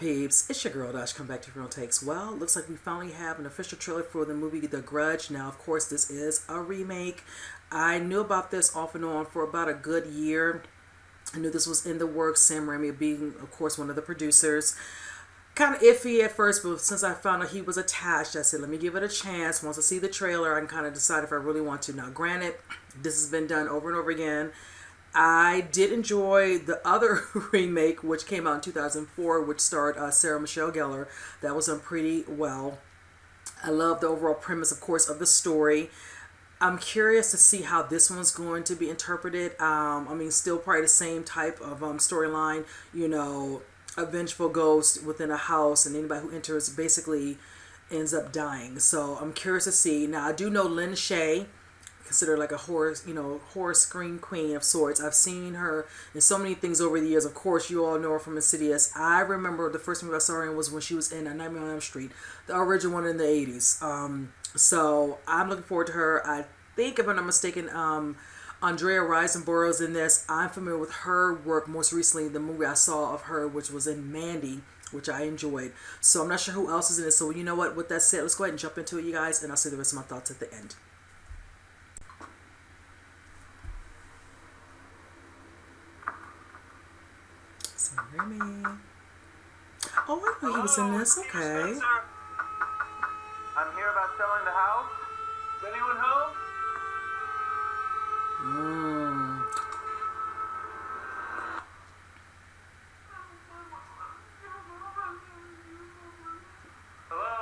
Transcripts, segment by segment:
peeps? It's your girl Dash. Come back to Real Takes. Well, looks like we finally have an official trailer for the movie The Grudge. Now, of course, this is a remake. I knew about this off and on for about a good year. I knew this was in the works. Sam Raimi being, of course, one of the producers. Kind of iffy at first, but since I found out he was attached, I said, let me give it a chance. Once I see the trailer, I can kind of decide if I really want to. Now, granted, this has been done over and over again. I did enjoy the other remake, which came out in 2004, which starred Sarah Michelle Gellar. That was done pretty well. I love the overall premise, of course, of the story. I'm curious to see how this one's going to be interpreted. I mean, still probably the same type of storyline, you know, a vengeful ghost within a house, and anybody who enters basically ends up dying. So I'm curious to see. Now, I do know Lynn Shaye, considered like a horror, you know, horror screen queen of sorts. I've seen her in so many things over the years. Of course, you all know her from Insidious. I remember the first movie I saw her in was when she was in A Nightmare on Elm Street, the original one in the 80s. So I'm looking forward to her. I think, if I'm not mistaken, Andrea Riseborough's in this. I'm familiar with her work. Most recently, the movie I saw of her, which was in Mandy, which I enjoyed. So I'm not sure who else is in it. So you know what? With that said, let's go ahead and jump into it, you guys, and I'll say the rest of my thoughts at the end. Sam Raimi. Oh, I know he was in this. Okay. I'm here about selling the house. Is anyone home? Hello?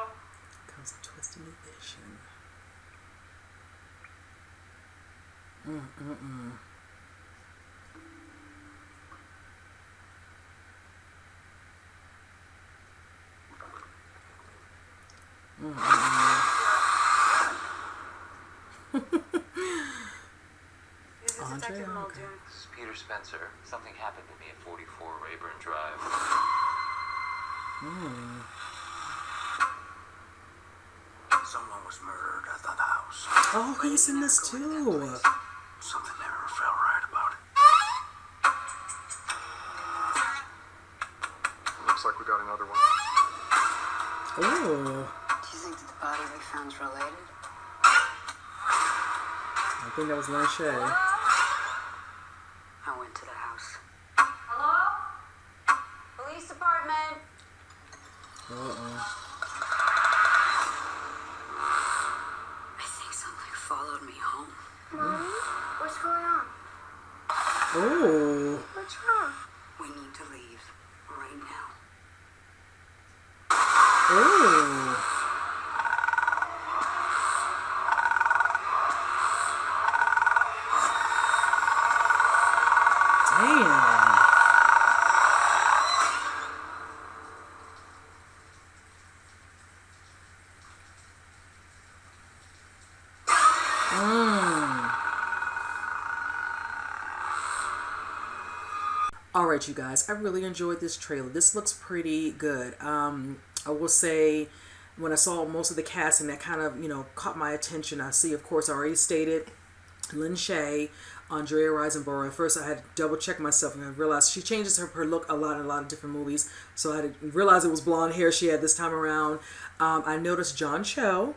Comes a twisted new vision. This is Peter Spencer. Something happened to me at 44 Rayburn Drive. Someone was murdered at the house. Oh, he's in this too. Something never felt right about it. Looks like we got another one. Oh. Do you think that the body we found's related? I think that was Lynn Shaye. I went to the house. Hello? Police department. I think something followed me home. Mommy? What's going on? Oh. What's wrong? We need to leave right now. Oh. Damn. Alright, you guys, I really enjoyed this trailer. This looks pretty good. I will say, when I saw most of the casting, that kind of, you know, caught my attention. I see, of course, I already stated Lynn Shaye, Andrea Riseborough. At first, I had to double check myself, and I realized she changes her look a lot in a lot of different movies. So I had to realize it was blonde hair she had this time around. I noticed John Cho,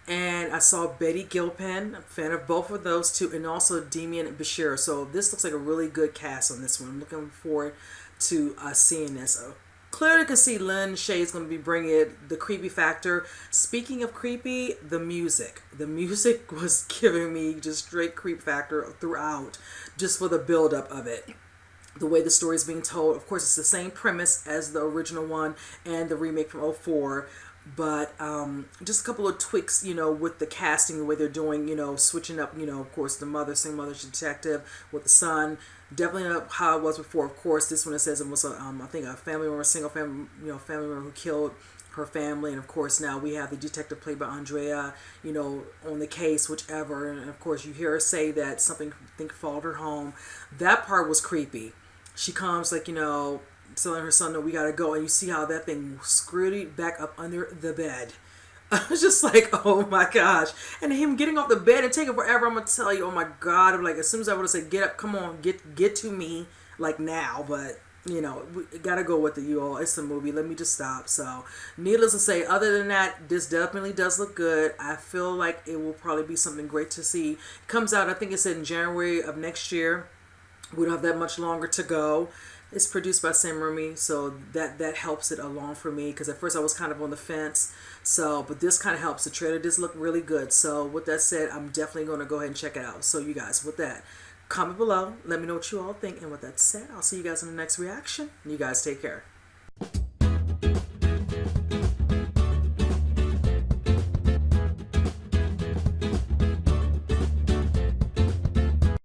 and I saw Betty Gilpiin, a fan of both of those two, and also Demian Bichir. So this looks like a really good cast on this one. I'm looking forward to seeing this. Clearly can see Lynn Shaye is going to be bringing the creepy factor. Speaking of creepy, the music. The music was giving me just straight creep factor throughout, just for the buildup of it. The way the story is being told. Of course, it's the same premise as the original one and the remake from '04. But just a couple of tweaks, you know, with the casting, the way they're doing, you know, switching up, you know, of course, the mother, single mother detective with the son. Definitely not how it was before. Of course, this one, it says it was, I think, a family member, a single family, you know, family member who killed her family. And of course, now we have the detective played by Andrea, you know, on the case, whichever. And of course, you hear her say that something, I think, followed her home. That part was creepy. She comes, like, you know, telling her son that we gotta go, and you see how that thing screwed back up under the bed. I was just like, oh my gosh. And him getting off the bed and taking forever, I'm gonna tell you, oh my God. I'm like, as soon as I would have said, get up, come on, get to me, like now. But you know, we gotta go with it, you all. It's a movie. Let me just stop. So, needless to say, other than that, this definitely does look good. I feel like it will probably be something great to see. It comes out, I think it's in January of next year. We don't have that much longer to go. It's produced by Sam Raimi, so that helps it along for me, because at first I was kind of on the fence. So, but this kind of helps. The trailer does look really good. So, with that said, I'm definitely going to go ahead and check it out. So, you guys, with that, comment below. Let me know what you all think. And with that said, I'll see you guys in the next reaction. You guys take care.